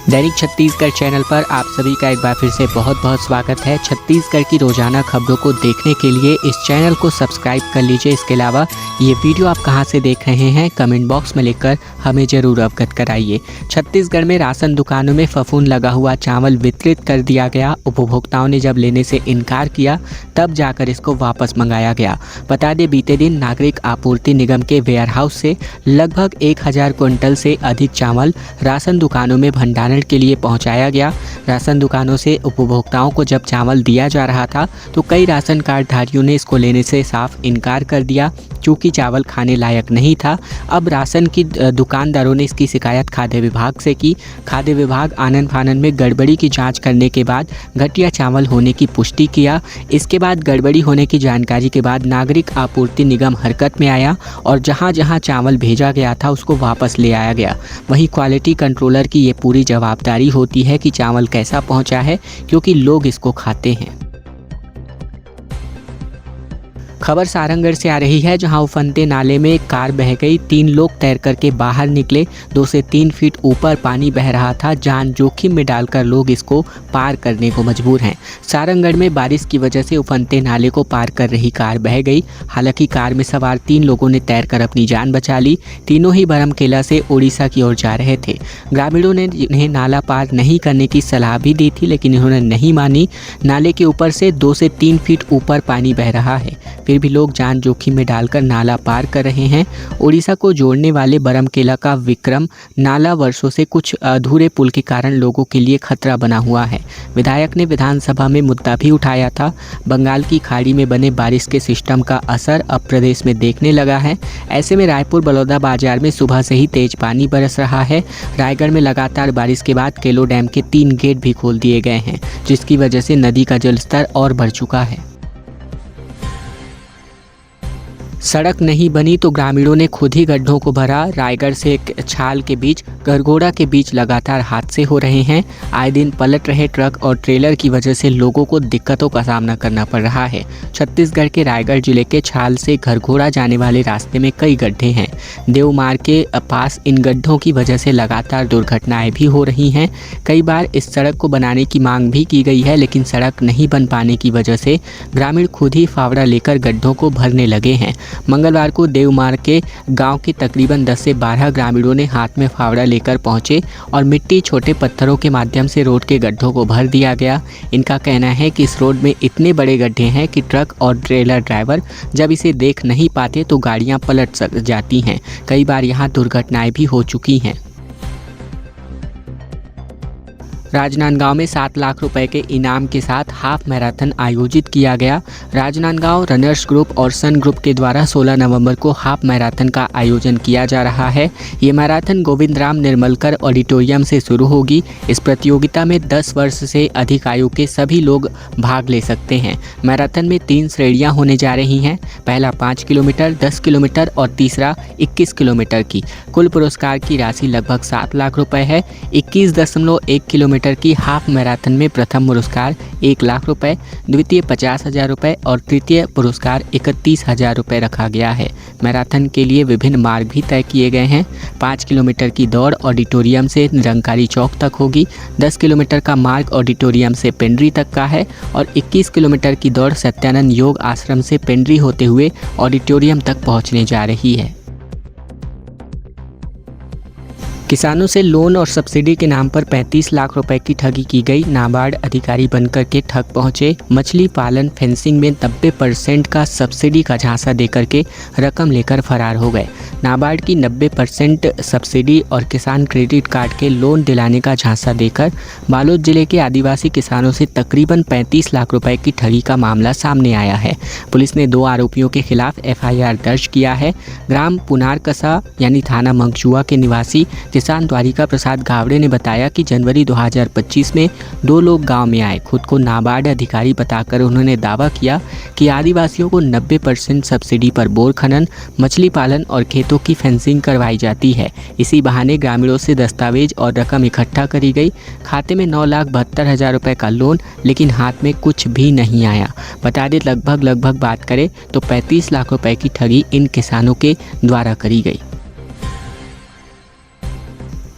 दैनिक Chhattisgarh channel पर आप सभी का एक बार फिर से बहुत बहुत स्वागत है। छत्तीसगढ़ की रोजाना खबरों को देखने के लिए इस चैनल को सब्सक्राइब कर लीजिए। इसके अलावा ये वीडियो आप कहां से देख रहे हैं कमेंट बॉक्स में लिखकर हमें ज़रूर अवगत कराइए। छत्तीसगढ़ में राशन दुकानों में फफूंद लगा हुआ चावल वितरित कर दिया गया। उपभोक्ताओं ने जब लेने से इनकार किया तब जाकर इसको वापस मंगाया गया। बता दें, बीते दिन नागरिक आपूर्ति निगम के वेयरहाउस से लगभग 1000 क्विंटल से अधिक चावल राशन दुकानों में भंडारण के लिए पहुंचाया गया। राशन दुकानों से उपभोक्ताओं को जब चावल दिया जा रहा था तो कई राशन कार्ड धारियों ने इसको लेने से साफ इनकार कर दिया, क्योंकि चावल खाने लायक नहीं था। अब राशन की दुकानदारों ने इसकी शिकायत खाद्य विभाग से की। खाद्य विभाग आनन फानन में गड़बड़ी की जांच करने के बाद घटिया चावल होने की पुष्टि किया। इसके बाद गड़बड़ी होने की जानकारी के बाद नागरिक आपूर्ति निगम हरकत में आया और जहां जहां चावल भेजा गया था उसको वापस ले आया गया। वहीं क्वालिटी कंट्रोलर की ये पूरी जवाबदारी होती है कि चावल कैसा पहुंचा है, क्योंकि लोग इसको खाते हैं। खबर सारंगढ़ से आ रही है, जहां उफनते नाले में एक कार बह गई। 3 लोग तैर करके बाहर निकले। 2 से 3 फीट ऊपर पानी बह रहा था। जान जोखिम में डालकर लोग इसको पार करने को मजबूर हैं। सारंगढ़ में बारिश की वजह से उफनते नाले को पार कर रही कार बह गई। हालांकि कार में सवार 3 लोगों ने तैरकर अपनी जान बचा ली। तीनों ही बरमकेला से उड़ीसा की ओर जा रहे थे। ग्रामीणों ने इन्हें नाला पार नहीं करने की सलाह भी दी थी, लेकिन इन्होंने नहीं मानी। नाले के ऊपर से 2 से 3 फीट ऊपर पानी बह रहा है, फिर भी लोग जान जोखिम में डालकर नाला पार कर रहे हैं। उड़ीसा को जोड़ने वाले बरमकेला का विक्रम नाला वर्षों से कुछ अधूरे पुल के कारण लोगों के लिए खतरा बना हुआ है। विधायक ने विधानसभा में मुद्दा भी उठाया था। बंगाल की खाड़ी में बने बारिश के सिस्टम का असर अब प्रदेश में देखने लगा है। ऐसे में रायपुर बलौदा बाजार में सुबह से ही तेज पानी बरस रहा है। रायगढ़ में लगातार बारिश के बाद केलो डैम के 3 गेट भी खोल दिए गए हैं, जिसकी वजह से नदी का जलस्तर और बढ़ चुका है। सड़क नहीं बनी तो ग्रामीणों ने खुद ही गड्ढों को भरा। रायगढ़ से छाल के बीच गरगोड़ा के बीच लगातार हादसे हो रहे हैं। आए दिन पलट रहे ट्रक और ट्रेलर की वजह से लोगों को दिक्कतों का सामना करना पड़ रहा है। छत्तीसगढ़ के रायगढ़ जिले के छाल से गरगोड़ा जाने वाले रास्ते में कई गड्ढे हैं। देवमार्ग के पास इन गड्ढों की वजह से लगातार दुर्घटनाएं भी हो रही हैं। कई बार इस सड़क को बनाने की मांग भी की गई है, लेकिन सड़क नहीं बन पाने की वजह से ग्रामीण खुद ही फावड़ा लेकर गड्ढों को भरने लगे हैं। मंगलवार को देवमार्ग के गांव के तकरीबन 10 से 12 ग्रामीणों ने हाथ में फावड़ा लेकर पहुंचे और मिट्टी छोटे पत्थरों के माध्यम से रोड के गड्ढों को भर दिया गया। इनका कहना है कि इस रोड में इतने बड़े गड्ढे हैं कि ट्रक और ट्रेलर ड्राइवर जब इसे देख नहीं पाते तो गाड़ियां पलट जाती हैं। कई बार यहां दुर्घटनाएं भी हो चुकी हैं। राजनांदगांव में 7 लाख रुपए के इनाम के साथ हाफ मैराथन आयोजित किया गया। राजनांदगांव रनर्स ग्रुप और सन ग्रुप के द्वारा 16 नवंबर को हाफ मैराथन का आयोजन किया जा रहा है। ये मैराथन गोविंदराम निर्मलकर ऑडिटोरियम से शुरू होगी। इस प्रतियोगिता में 10 वर्ष से अधिक आयु के सभी लोग भाग ले सकते हैं। मैराथन में 3 श्रेणियां होने जा रही हैं। पहला 5 किलोमीटर, 10 किलोमीटर और तीसरा 21 किलोमीटर की। कुल पुरस्कार की राशि लगभग 7 लाख रुपए है। 21.1 किलोमीटर की हाफ मैराथन में प्रथम पुरस्कार 1 लाख रुपए, द्वितीय 50,000 रुपए और तृतीय पुरस्कार 31,000 रुपए रखा गया है। मैराथन के लिए विभिन्न मार्ग भी तय किए गए हैं। 5 किलोमीटर की दौड़ ऑडिटोरियम से निरंकारी चौक तक होगी। 10 किलोमीटर का मार्ग ऑडिटोरियम से पेंड्री तक का है और 21 किलोमीटर की दौड़ सत्यानंद योग आश्रम से पेंड्री होते हुए ऑडिटोरियम तक पहुंचने जा रही है। किसानों से लोन और सब्सिडी के नाम पर 35 लाख रुपए की ठगी की गई। नाबार्ड अधिकारी बनकर के ठग पहुंचे। मछली पालन फेंसिंग में 90% का सब्सिडी का झांसा देकर के रकम लेकर फरार हो गए। नाबार्ड की 90% सब्सिडी और किसान क्रेडिट कार्ड के लोन दिलाने का झांसा देकर बालोद जिले के आदिवासी किसानों से तकरीबन 35 लाख रुपए की ठगी का मामला सामने आया है। पुलिस ने 2 आरोपियों के खिलाफ FIR दर्ज किया है। ग्राम पुनारकसा यानी थाना मंगचुआ के निवासी किसान द्वारिका प्रसाद गावड़े ने बताया कि जनवरी 2025 में 2 लोग गांव में आए। खुद को नाबार्ड अधिकारी बताकर उन्होंने दावा किया कि आदिवासियों को 90% सब्सिडी पर बोर खनन, मछली पालन और खेतों की फेंसिंग करवाई जाती है। इसी बहाने ग्रामीणों से दस्तावेज और रकम इकट्ठा करी गई। खाते में 9,72,000 रुपए का लोन, लेकिन हाथ में कुछ भी नहीं आया। बता दें, लगभग बात करें तो 35 लाख रुपए की ठगी इन किसानों के द्वारा करी गई।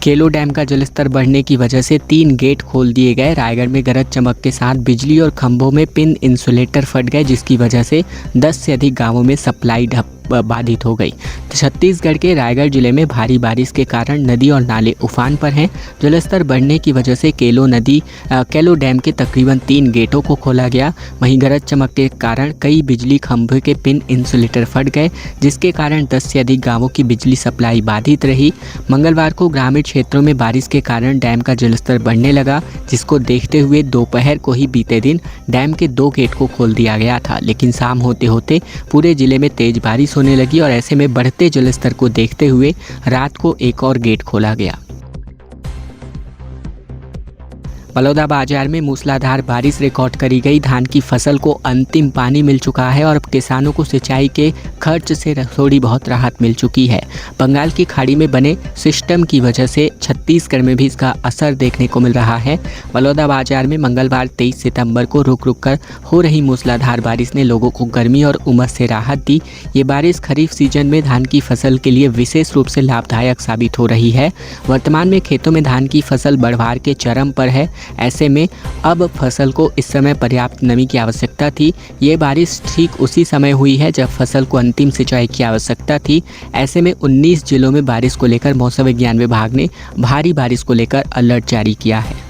केलो डैम का जलस्तर बढ़ने की वजह से 3 गेट खोल दिए गए। रायगढ़ में गरज चमक के साथ बिजली और खंभों में पिन इंसुलेटर फट गए, जिसकी वजह से 10 से अधिक गांवों में सप्लाई बाधित हो गई। छत्तीसगढ़ के रायगढ़ जिले में भारी बारिश के कारण नदी और नाले उफान पर हैं। जलस्तर बढ़ने की वजह से केलो डैम के तकरीबन 3 गेटों को खोला गया। वहीं गरज चमक के कारण कई बिजली खंभे के पिन इंसुलेटर फट गए, जिसके कारण 10 से अधिक गांवों की बिजली सप्लाई बाधित रही। मंगलवार को ग्रामीण क्षेत्रों में बारिश के कारण डैम का जलस्तर बढ़ने लगा, जिसको देखते हुए दोपहर को ही बीते दिन डैम के 2 गेट को खोल दिया गया था। लेकिन शाम होते होते पूरे जिले में तेज बारिश होने लगी और ऐसे में बढ़ते जलस्तर को देखते हुए रात को एक और गेट खोला गया। बलौदा बाजार में मूसलाधार बारिश रिकॉर्ड करी गई। धान की फसल को अंतिम पानी मिल चुका है और अब किसानों को सिंचाई के खर्च से थोड़ी बहुत राहत मिल चुकी है। बंगाल की खाड़ी में बने सिस्टम की वजह से छत्तीसगढ़ में भी इसका असर देखने को मिल रहा है। बलौदा बाजार में मंगलवार 23 सितंबर को रुक रुक कर हो रही मूसलाधार बारिश ने लोगों को गर्मी और उमस से राहत दी। ये बारिश खरीफ सीजन में धान की फसल के लिए विशेष रूप से लाभदायक साबित हो रही है। वर्तमान में खेतों में धान की फसल बढ़वार के चरम पर है। ऐसे में अब फसल को इस समय पर्याप्त नमी की आवश्यकता थी। ये बारिश ठीक उसी समय हुई है जब फसल को अंतिम सिंचाई की आवश्यकता थी। ऐसे में 19 जिलों में बारिश को लेकर मौसम विज्ञान विभाग ने भारी बारिश को लेकर अलर्ट जारी किया है।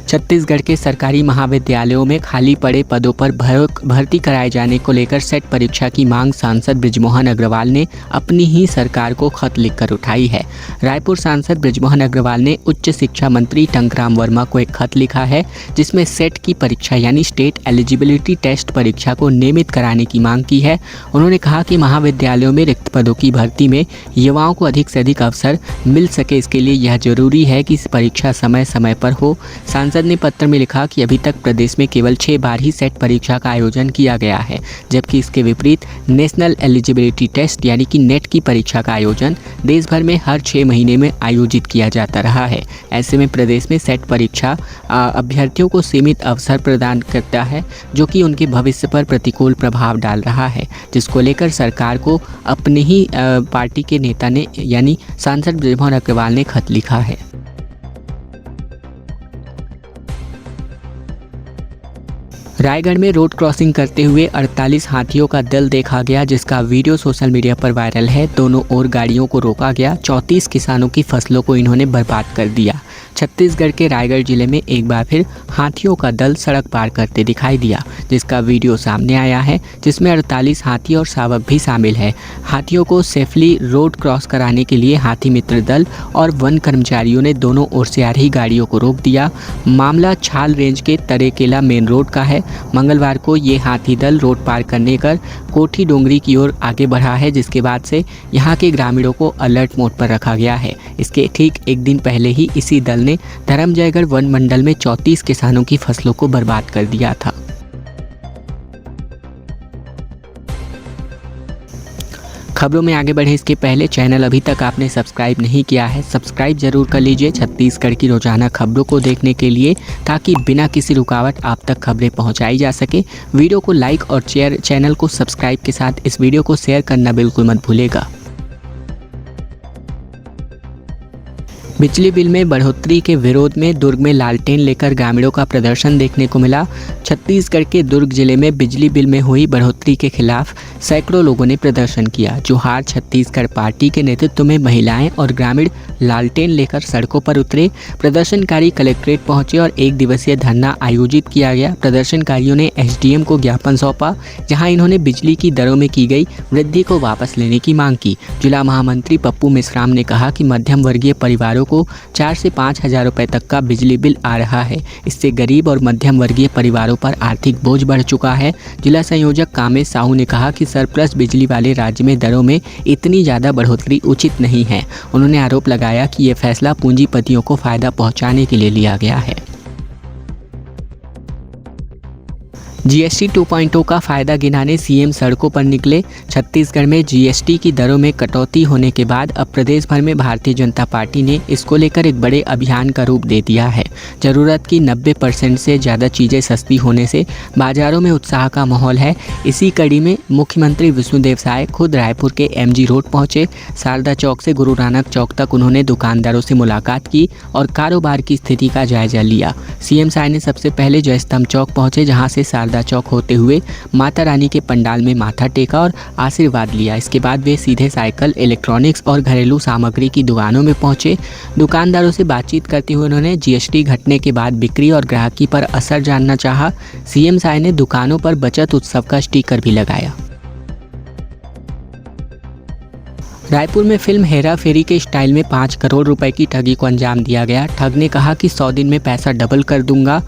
छत्तीसगढ़ के सरकारी महाविद्यालयों में खाली पड़े पदों पर भर्ती कराए जाने को लेकर सेट परीक्षा की मांग सांसद बृजमोहन अग्रवाल ने अपनी ही सरकार को खत लिखकर उठाई है। रायपुर सांसद बृजमोहन अग्रवाल ने उच्च शिक्षा मंत्री टंकराम वर्मा को एक खत लिखा है, जिसमें सेट की परीक्षा यानी स्टेट एलिजिबिलिटी टेस्ट परीक्षा को नियमित कराने की मांग की है। उन्होंने कहा कि महाविद्यालयों में रिक्त पदों की भर्ती में युवाओं को अधिक से अधिक अवसर मिल सके, इसके लिए यह जरूरी है कि इस परीक्षा समय समय पर हो। सांसद ने पत्र में लिखा कि अभी तक प्रदेश में केवल 6 बार ही सेट परीक्षा का आयोजन किया गया है, जबकि इसके विपरीत नेशनल एलिजिबिलिटी टेस्ट यानी कि नेट की परीक्षा का आयोजन देश भर में हर 6 महीने में आयोजित किया जाता रहा है। ऐसे में प्रदेश में सेट परीक्षा अभ्यर्थियों को सीमित अवसर प्रदान करता है, जो कि उनके भविष्य पर प्रतिकूल प्रभाव डाल रहा है, जिसको लेकर सरकार को अपनी ही पार्टी के नेता ने यानी सांसद बृजमोहन अग्रवाल ने खत लिखा है। रायगढ़ में रोड क्रॉसिंग करते हुए 48 हाथियों का दल देखा गया, जिसका वीडियो सोशल मीडिया पर वायरल है। दोनों ओर गाड़ियों को रोका गया। 34 किसानों की फसलों को इन्होंने बर्बाद कर दिया। छत्तीसगढ़ के रायगढ़ जिले में एक बार फिर हाथियों का दल सड़क पार करते दिखाई दिया, जिसका वीडियो सामने आया है, जिसमें 48 हाथी और शावक भी शामिल है। हाथियों को सेफली रोड क्रॉस कराने के लिए हाथी मित्र दल और वन कर्मचारियों ने दोनों ओर से आ रही गाड़ियों को रोक दिया। मामला छाल रेंज के तरेकेला मेन रोड का है। मंगलवार को ये हाथी दल रोड पार करने कर कोठी डोंगरी की ओर आगे बढ़ा है, जिसके बाद से यहाँ के ग्रामीणों को अलर्ट मोड पर रखा गया है। इसके ठीक एक दिन पहले ही इसी दल ने धर्मजयगढ़ वन मंडल में 34 किसानों की फसलों को बर्बाद कर दिया था। खबरों में आगे बढ़े इसके पहले चैनल अभी तक आपने सब्सक्राइब नहीं किया है, सब्सक्राइब जरूर कर लीजिए छत्तीसगढ़ की रोजाना खबरों को देखने के लिए, ताकि बिना किसी रुकावट आप तक खबरें पहुंचाई जा सके। वीडियो को लाइक और चैनल को सब्सक्राइब के साथ इस वीडियो को शेयर करना बिल्कुल मत भूलिएगा। बिजली बिल में बढ़ोतरी के विरोध में दुर्ग में लालटेन लेकर ग्रामीणों का प्रदर्शन देखने को मिला। छत्तीसगढ़ के दुर्ग जिले में बिजली बिल में हुई बढ़ोतरी के खिलाफ सैकड़ों लोगों ने प्रदर्शन किया। जोहार छत्तीसगढ़ पार्टी के नेतृत्व में महिलाएं और ग्रामीण लालटेन लेकर सड़कों पर उतरे। प्रदर्शनकारी कलेक्ट्रेट पहुंचे और 1 दिवसीय धरना आयोजित किया गया। प्रदर्शनकारियों ने एसडीएम को ज्ञापन सौंपा, जहां इन्होंने बिजली की दरों में की गई वृद्धि को वापस लेने की मांग की। जिला महामंत्री पप्पू मिश्राम ने कहा कि मध्यम वर्गीय परिवारों को 4 से 5 हजार रुपए तक का बिजली बिल आ रहा है। इससे गरीब और मध्यम वर्गीय परिवारों पर आर्थिक बोझ बढ़ चुका है। जिला संयोजक कामेश साहू ने कहा कि सरप्लस बिजली वाले राज्य में दरों में इतनी ज़्यादा बढ़ोतरी उचित नहीं है। उन्होंने आरोप लगाया कि ये फैसला पूंजीपतियों को फायदा पहुंचाने के लिए लिया गया है। जीएसटी 2.0 का फायदा गिनाने सीएम सड़कों पर निकले। छत्तीसगढ़ में जीएसटी की दरों में कटौती होने के बाद अब प्रदेश भर में भारतीय जनता पार्टी ने इसको लेकर एक बड़े अभियान का रूप दे दिया है। जरूरत की 90% से ज़्यादा चीज़ें सस्ती होने से बाजारों में उत्साह का माहौल है। इसी कड़ी में मुख्यमंत्री विष्णुदेव साय खुद रायपुर के एमजी रोड पहुंचे। शारदा चौक से गुरु नानक चौक तक उन्होंने दुकानदारों से मुलाकात की और कारोबार की स्थिति का जायजा लिया। सीएम साय ने सबसे पहले जयस्तंभ चौक पहुंचे, जहां से शारदा चौक होते हुए माता रानी के पंडाल में माथा टेका और आशीर्वाद लिया। इसके बाद वे सीधे साइकिल, इलेक्ट्रॉनिक्स और घरेलू सामग्री की दुकानों में पहुंचे। दुकानदारों से बातचीत करते हुए उन्होंने जीएसटी घटने के बाद बिक्री और ग्राहकी पर असर जानना चाहा। सीएम साय ने दुकानों पर बचत उत्सव का स्टिकर भी लगाया। रायपुर में फिल्म हेरा फेरी के स्टाइल में 5 करोड़ रुपए की ठगी को अंजाम दिया गया। ठग ने कहा कि 100 दिन में पैसा डबल कर दूंगा,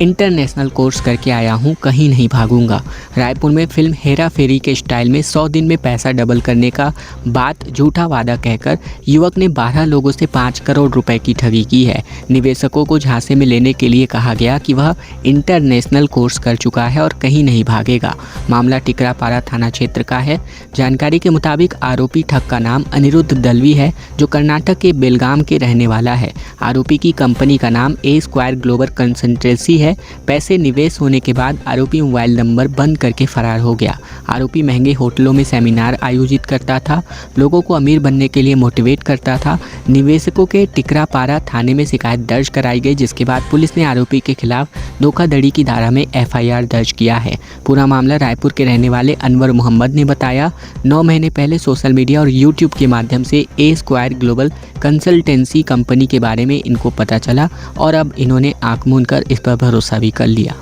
इंटरनेशनल कोर्स करके आया हूं, कहीं नहीं भागूंगा। रायपुर में फिल्म हेरा फेरी के स्टाइल में 100 दिन में पैसा डबल करने का बात झूठा वादा कहकर युवक ने 12 लोगों से 5 करोड़ रुपए की ठगी की है। निवेशकों को झांसे में लेने के लिए कहा गया कि वह इंटरनेशनल कोर्स कर चुका है और कहीं नहीं भागेगा। मामला टिकरापारा थाना क्षेत्र का है। जानकारी के मुताबिक आरोपी ठग का नाम अनिरुद्ध दलवी है, जो कर्नाटक के बेलगाम के रहने वाला है। आरोपी की कंपनी का नाम ए स्क्वायर ग्लोबल कंसल्टेंसी है। पैसे निवेश होने के बाद आरोपी मोबाइल नंबर बंद करके फरार हो गया। आरोपी महंगे होटलों में सेमिनार आयोजित करता था, लोगों को अमीर बनने के लिए मोटिवेट करता था। निवेशकों के टिकरापारा थाने में शिकायत दर्ज कराई गई, जिसके बाद पुलिस ने आरोपी के खिलाफ धोखाधड़ी की धारा में एफआईआर दर्ज किया है। पूरा मामला रायपुर के रहने वाले अनवर मोहम्मद ने बताया। 9 महीने पहले सोशल मीडिया और यूट्यूब के माध्यम से ए स्क्वायर ग्लोबल कंसल्टेंसी कंपनी के बारे में इनको पता चला और अब इन्होंने आंख मूंद कर इस पर भरोसा भी कर लिया।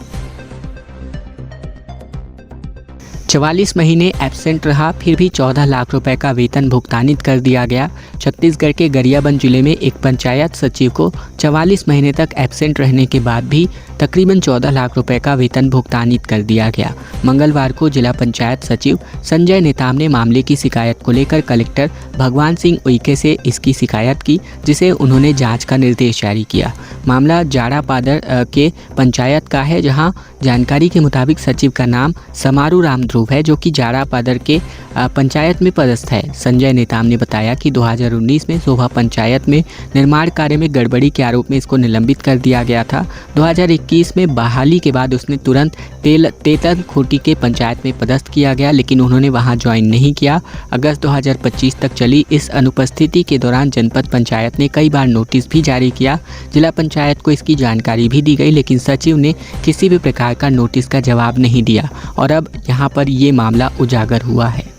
44 महीने एब्सेंट रहा, फिर भी 14 लाख रुपए का वेतन भुगतानित कर दिया गया। छत्तीसगढ़ के गरियाबंद जिले में एक पंचायत सचिव को 44 महीने तक एब्सेंट रहने के बाद भी तकरीबन 14 लाख रुपए का वेतन भुगतानित कर दिया गया। मंगलवार को जिला पंचायत सचिव संजय नेताम ने मामले की शिकायत को लेकर कलेक्टर भगवान सिंह उइके से इसकी शिकायत की, जिसे उन्होंने जांच का निर्देश जारी किया। मामला जाड़ापादर के पंचायत का है, जहां जानकारी के मुताबिक सचिव का नाम समारू राम ध्रुव है, जो कि जाड़ापादर के पंचायत में पदस्थ है। संजय नेताम ने बताया कि 2019 में शोभा पंचायत में निर्माण कार्य में गड़बड़ी के आरोप में इसको निलंबित कर दिया गया था। 2021 में बहाली के बाद उसने तुरंत तेतन खोटी के पंचायत में पदस्थ किया गया, लेकिन उन्होंने वहां ज्वाइन नहीं किया। अगस्त 2025 तक चली इस अनुपस्थिति के दौरान जनपद पंचायत ने कई बार नोटिस भी जारी किया। जिला पंचायत को इसकी जानकारी भी दी गई, लेकिन सचिव ने किसी भी प्रकार का नोटिस का जवाब नहीं दिया और अब यहाँ पर ये मामला उजागर हुआ है।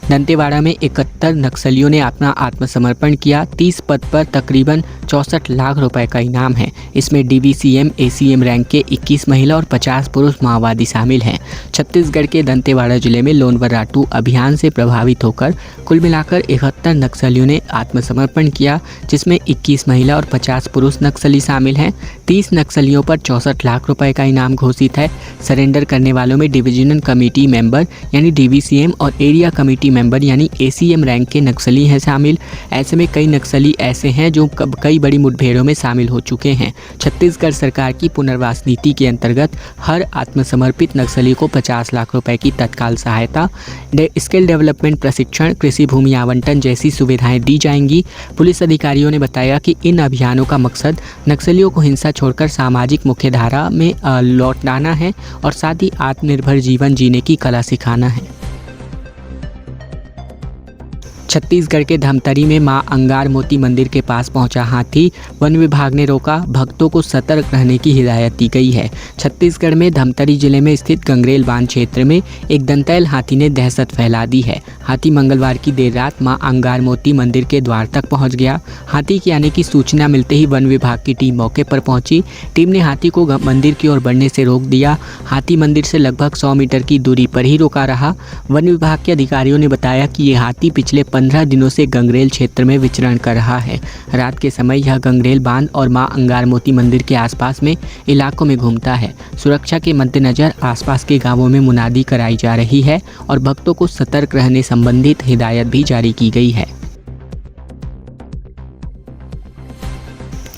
दंतेवाड़ा में 71 नक्सलियों ने अपना आत्मसमर्पण किया। 30 पद पर तकरीबन 64 लाख रुपए का इनाम है। इसमें डीवीसीएम, एसीएम रैंक के 21 महिला और 50 पुरुष माओवादी शामिल हैं। छत्तीसगढ़ के दंतेवाड़ा जिले में लोन वर्राटू अभियान से प्रभावित होकर कुल मिलाकर 71 नक्सलियों ने आत्मसमर्पण किया, जिसमें 21 महिला और 50 पुरुष नक्सली शामिल हैं। 30 नक्सलियों पर 64 लाख रुपए का इनाम घोषित है। सरेंडर करने वालों में डिविजनल कमेटी मेंबर यानी डीवीसीएम और एरिया कमेटी मेंबर यानी एसीएम रैंक के नक्सली हैं शामिल। ऐसे में कई नक्सली ऐसे हैं जो कई बड़ी मुठभेड़ों में शामिल हो चुके हैं। छत्तीसगढ़ सरकार की पुनर्वास नीति के अंतर्गत हर आत्मसमर्पित नक्सली को 50 लाख रुपए की तत्काल सहायता, स्किल डेवलपमेंट प्रशिक्षण, कृषि भूमि आवंटन जैसी सुविधाएं दी जाएंगी। पुलिस अधिकारियों ने बताया कि इन अभियानों का मकसद नक्सलियों को हिंसा छोड़कर सामाजिक मुख्यधारा में लौटाना है और साथ ही आत्मनिर्भर जीवन जीने की कला सिखाना है। छत्तीसगढ़ के धमतरी में मां अंगार मोती मंदिर के पास पहुंचा हाथी, वन विभाग ने रोका। भक्तों को सतर्क रहने की हिदायत दी गई है। छत्तीसगढ़ में धमतरी जिले में स्थित गंगरेल बांध क्षेत्र में एक दंतैल हाथी ने दहशत फैला दी है। हाथी मंगलवार की देर रात मां अंगार मोती मंदिर के द्वार तक पहुंच गया। हाथी के आने की सूचना मिलते ही वन विभाग की टीम मौके पर पहुंची। टीम ने हाथी को मंदिर की ओर बढ़ने से रोक दिया। हाथी मंदिर से लगभग 100 मीटर की दूरी पर ही रोका रहा। वन विभाग के अधिकारियों ने बताया कि ये हाथी पिछले 15 दिनों से गंगरेल क्षेत्र में विचरण कर रहा है। रात के समय यह गंगरेल बांध और मां अंगार मोती मंदिर के आसपास में इलाकों में घूमता है। सुरक्षा के मद्देनजर आसपास के गांवों में मुनादी कराई जा रही है और भक्तों को सतर्क रहने संबंधित हिदायत भी जारी की गई है।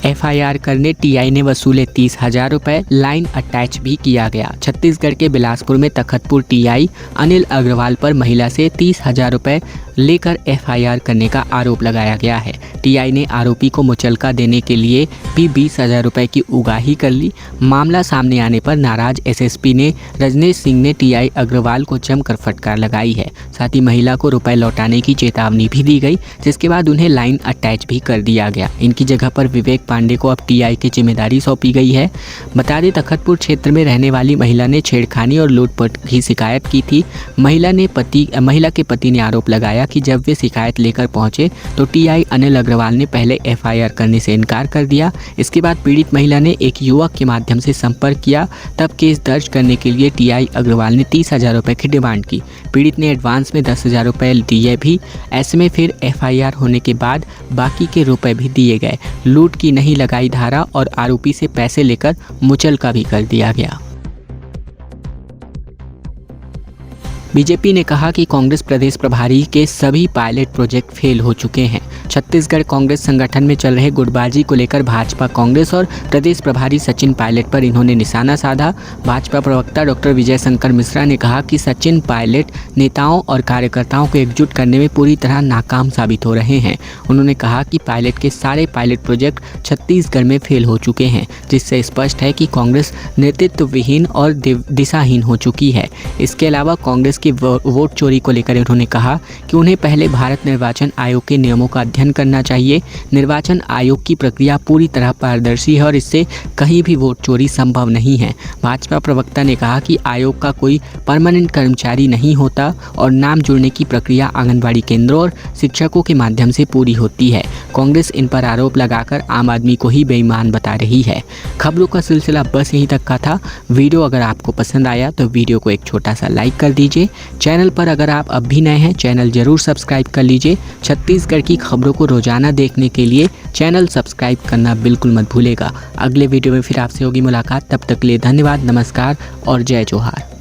एफआईआर करने टीआई ने वसूले 30,000 रुपए, लाइन अटैच भी किया गया। छत्तीसगढ़ के बिलासपुर में तखतपुर टीआई अनिल अग्रवाल पर महिला से 30,000 रुपए लेकर एफआईआर करने का आरोप लगाया गया है। टीआई ने आरोपी को मुचलका देने के लिए भी 20,000 रुपए की उगाही कर ली। मामला सामने आने पर नाराज एसएसपी ने रजनेश सिंह ने टीआई अग्रवाल को जमकर फटकार लगाई है। साथ ही महिला को रुपए लौटाने की चेतावनी भी दी गई, जिसके बाद उन्हें लाइन अटैच भी कर दिया गया। इनकी जगह पर विवेक पांडे को अब टीआई की जिम्मेदारी सौंपी गई है। बता दें, तखतपुर क्षेत्र में रहने वाली महिला ने छेड़खानी और लूटपाट की शिकायत की थी। महिला के पति ने आरोप लगाया कि जब वे शिकायत लेकर पहुंचे तो टीआई अनिल अग्रवाल ने पहले एफआईआर करने से इनकार कर दिया। इसके बाद पीड़ित महिला ने एक युवक के माध्यम से संपर्क किया। तब केस दर्ज करने के लिए टीआई अग्रवाल ने 30,000 रुपए की डिमांड की। पीड़ित ने एडवांस में 10,000 रुपए दिए भी। ऐसे में फिर एफआईआर होने के बाद बाकी के रुपए भी दिए गए। लूट की नहीं लगाई धारा और आरोपी से पैसे लेकर मुचलका भी कर दिया गया। बीजेपी ने कहा कि कांग्रेस प्रदेश प्रभारी के सभी पायलट प्रोजेक्ट फेल हो चुके हैं। छत्तीसगढ़ कांग्रेस संगठन में चल रहे गुटबाजी को लेकर भाजपा, कांग्रेस और प्रदेश प्रभारी सचिन पायलट पर इन्होंने निशाना साधा। भाजपा प्रवक्ता डॉक्टर विजय शंकर मिश्रा ने कहा कि सचिन पायलट नेताओं और कार्यकर्ताओं को एकजुट करने में पूरी तरह नाकाम साबित हो रहे हैं। उन्होंने कहा कि पायलट के सारे पायलट प्रोजेक्ट छत्तीसगढ़ में फेल हो चुके हैं, जिससे स्पष्ट है कि कांग्रेस नेतृत्व विहीन और दिशाहीन हो चुकी है। इसके अलावा कांग्रेस की वोट चोरी को लेकर उन्होंने कहा कि उन्हें पहले भारत निर्वाचन आयोग के नियमों का अध्ययन करना चाहिए। निर्वाचन आयोग की प्रक्रिया पूरी तरह पारदर्शी है और इससे कहीं भी वोट चोरी संभव नहीं है। भाजपा प्रवक्ता ने कहा कि आयोग का कोई परमानेंट कर्मचारी नहीं होता और नाम जुड़ने की प्रक्रिया आंगनबाड़ी केंद्रों और शिक्षकों के माध्यम से पूरी होती है। कांग्रेस इन पर आरोप लगाकर आम आदमी को ही बेईमान बता रही है। खबरों का सिलसिला बस यहीं तक का था। वीडियो अगर आपको पसंद आया तो वीडियो को एक छोटा सा लाइक कर दीजिए। चैनल पर अगर आप अब भी नए हैं, चैनल जरूर सब्सक्राइब कर लीजिए। छत्तीसगढ़ की खबरों को रोजाना देखने के लिए चैनल सब्सक्राइब करना बिल्कुल मत भूलेगा। अगले वीडियो में फिर आपसे होगी मुलाकात। तब तक के लिए धन्यवाद, नमस्कार और जय जोहार।